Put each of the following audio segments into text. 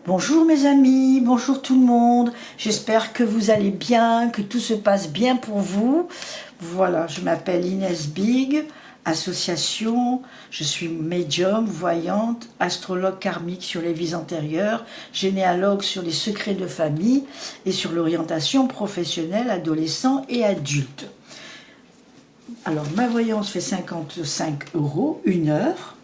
Bonjour mes amis, bonjour tout le monde, j'espère que vous allez bien, que tout se passe bien pour vous. Voilà, je m'appelle Inès Big, association, je suis médium, voyante, astrologue karmique sur les vies antérieures, généalogue sur les secrets de famille et sur l'orientation professionnelle, adolescent et adulte. Alors ma voyance fait 55 € une heure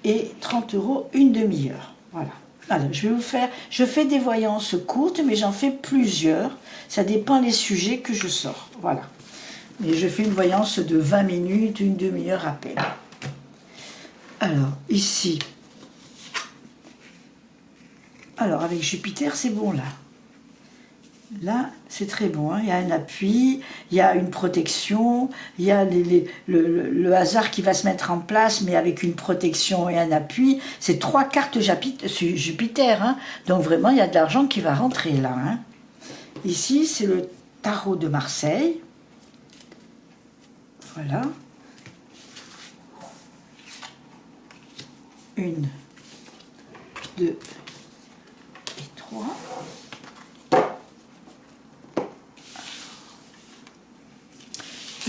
et 30 € une demi-heure, voilà. Alors, je fais des voyances courtes, mais j'en fais plusieurs. Ça dépend des sujets que je sors. Voilà. Mais je fais une voyance de 20 minutes, une demi-heure à peine. Alors, ici. Alors, avec Jupiter, c'est bon là. Là, c'est très bon, hein. Il y a un appui, il y a une protection, il y a le hasard qui va se mettre en place, mais avec une protection et un appui. C'est 3 cartes Jupiter, hein. Donc vraiment, il y a de l'argent qui va rentrer là, hein. Ici, c'est le tarot de Marseille. Voilà. 1, 2 et 3.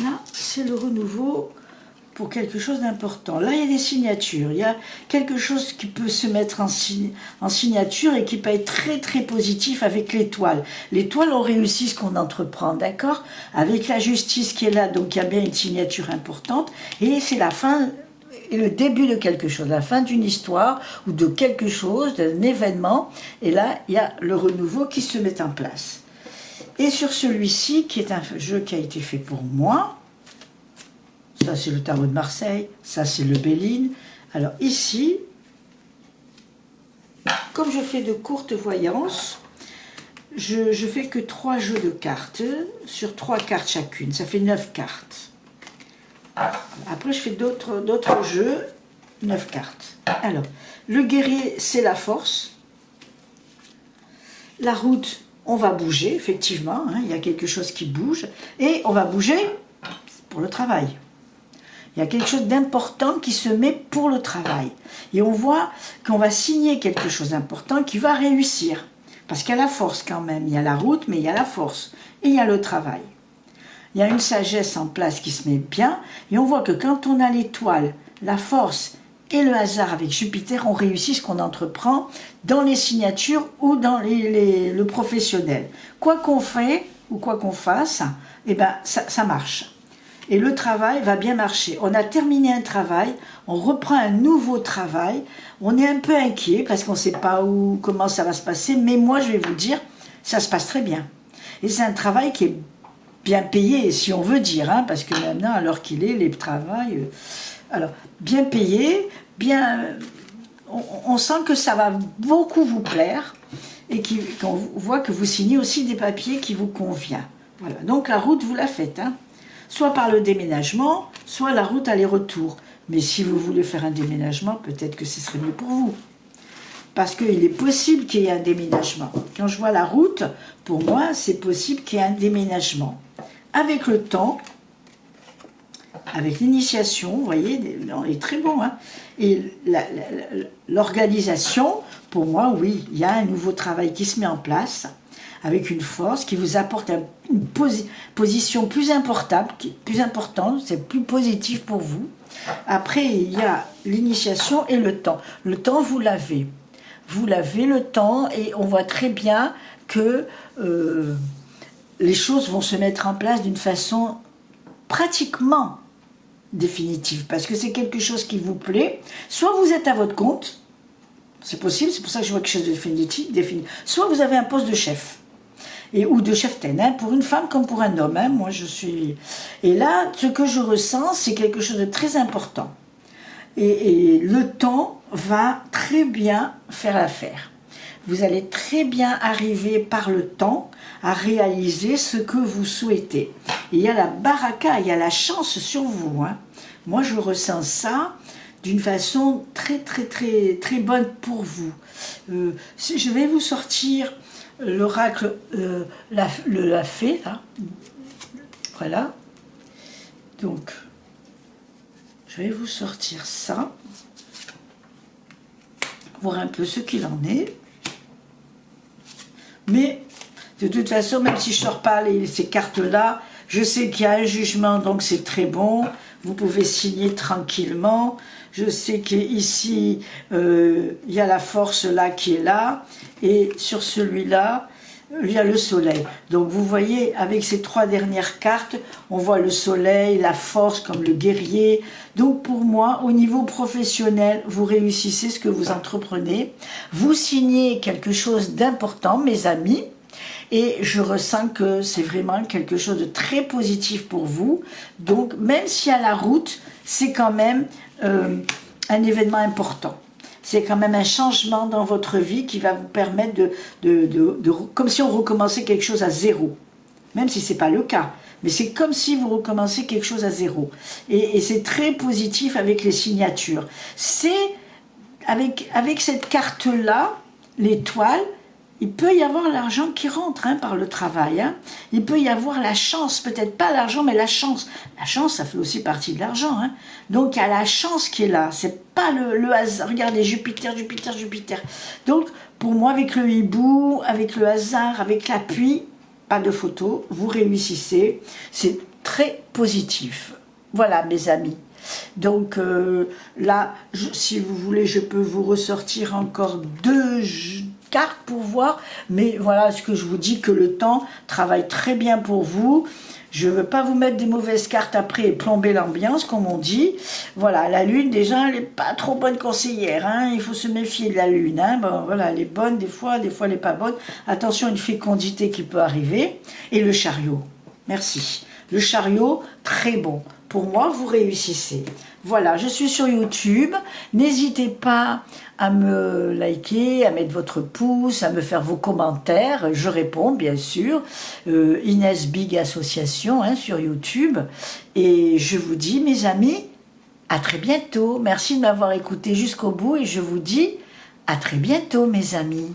Là, c'est le renouveau pour quelque chose d'important. Là, il y a des signatures. Il y a quelque chose qui peut se mettre en signature et qui peut être très, très positif avec l'étoile. L'étoile, on réussit ce qu'on entreprend, d'accord? Avec la justice qui est là, donc il y a bien une signature importante. Et c'est la fin et le début de quelque chose, la fin d'une histoire ou de quelque chose, d'un événement. Et là, il y a le renouveau qui se met en place. Et sur celui-ci, qui est un jeu qui a été fait pour moi, ça c'est le tarot de Marseille, ça c'est le Béline. Alors ici, comme je fais de courtes voyances, je fais que 3 jeux de cartes, sur 3 cartes chacune, ça fait 9 cartes. Après je fais d'autres jeux, 9 cartes. Alors, le guerrier c'est la force, la route, on va bouger, effectivement, hein, il y a quelque chose qui bouge, et on va bouger pour le travail. Il y a quelque chose d'important qui se met pour le travail. Et on voit qu'on va signer quelque chose d'important qui va réussir. Parce qu'il y a la force quand même, il y a la route, mais il y a la force, et il y a le travail. Il y a une sagesse en place qui se met bien, et on voit que quand on a l'étoile, la force et le hasard avec Jupiter, on réussit ce qu'on entreprend dans les signatures ou dans le professionnel. Quoi qu'on fait ou quoi qu'on fasse, eh ben, ça marche. Et le travail va bien marcher. On a terminé un travail, on reprend un nouveau travail, on est un peu inquiet parce qu'on ne sait pas comment ça va se passer, mais moi je vais vous dire, ça se passe très bien. Et c'est un travail qui est bien payé, si on veut dire, hein, parce que maintenant, à l'heure qu'il est, les travails... alors, bien payé, bien, on sent que ça va beaucoup vous plaire et qu'on voit que vous signez aussi des papiers qui vous conviennent. Voilà. Donc la route, vous la faites, hein. Soit par le déménagement, soit la route aller-retour. Mais si vous voulez faire un déménagement, peut-être que ce serait mieux pour vous. Parce qu'il est possible qu'il y ait un déménagement. Quand je vois la route, pour moi, c'est possible qu'il y ait un déménagement. Avec le temps, avec l'initiation, vous voyez, on est très bon, hein. Et l'organisation, pour moi, oui, il y a un nouveau travail qui se met en place, avec une force qui vous apporte une position plus importante, c'est plus positif pour vous. Après, il y a l'initiation et le temps. Le temps, vous l'avez. Vous l'avez, le temps, et on voit très bien que les choses vont se mettre en place d'une façon pratiquement définitive, parce que c'est quelque chose qui vous plaît. Soit vous êtes à votre compte, c'est possible, c'est pour ça que je vois quelque chose de définitif, soit vous avez un poste de chef, ou de cheftaine, hein, pour une femme comme pour un homme, hein, moi je suis... Et là, ce que je ressens, c'est quelque chose de très important. Et le temps va très bien faire l'affaire. Vous allez très bien arriver par le temps à réaliser ce que vous souhaitez. Et il y a la baraka, il y a la chance sur vous, hein. Moi, je ressens ça d'une façon très, très, très, très bonne pour vous. Je vais vous sortir l'oracle, la fée, là. Voilà. Donc, je vais vous sortir ça, voir un peu ce qu'il en est. Mais de toute façon, même si je ne sors pas ces cartes-là, je sais qu'il y a un jugement, donc c'est très bon. Vous pouvez signer tranquillement. Je sais qu'ici, il y a la force là qui est là. Et sur celui-là, il y a le soleil. Donc vous voyez, avec ces 3 dernières cartes, on voit le soleil, la force comme le guerrier. Donc pour moi, au niveau professionnel, vous réussissez ce que vous entreprenez. Vous signez quelque chose d'important, mes amis. Et je ressens que c'est vraiment quelque chose de très positif pour vous. Donc, même si à la route, c'est quand même un événement important. C'est quand même un changement dans votre vie qui va vous permettre comme si on recommençait quelque chose à zéro. Même si ce n'est pas le cas. Mais c'est comme si vous recommencez quelque chose à zéro. Et c'est très positif avec les signatures. C'est avec cette carte-là, l'étoile, il peut y avoir l'argent qui rentre par le travail. Il peut y avoir la chance, peut-être pas l'argent, mais la chance. La chance, ça fait aussi partie de l'argent. Donc, il y a la chance qui est là. C'est pas le hasard. Regardez, Jupiter, Jupiter, Jupiter. Donc, pour moi, avec le hibou, avec le hasard, avec l'appui, pas de photo, vous réussissez. C'est très positif. Voilà, mes amis. Donc là, si vous voulez, je peux vous ressortir encore 2 cartes pour voir, mais voilà ce que je vous dis, que le temps travaille très bien pour vous. Je ne veux pas vous mettre des mauvaises cartes après et plomber l'ambiance, comme on dit. Voilà, la lune, déjà, elle n'est pas trop bonne conseillère. Il faut se méfier de la lune. Bon, voilà, elle est bonne des fois elle n'est pas bonne. Attention, une fécondité qui peut arriver. Et le chariot, merci. Le chariot, très bon. Pour moi, vous réussissez. Voilà, je suis sur YouTube. N'hésitez pas à me liker, à mettre votre pouce, à me faire vos commentaires. Je réponds, bien sûr. Inès Big Association sur YouTube. Et je vous dis, mes amis, à très bientôt. Merci de m'avoir écouté jusqu'au bout et je vous dis à très bientôt, mes amis.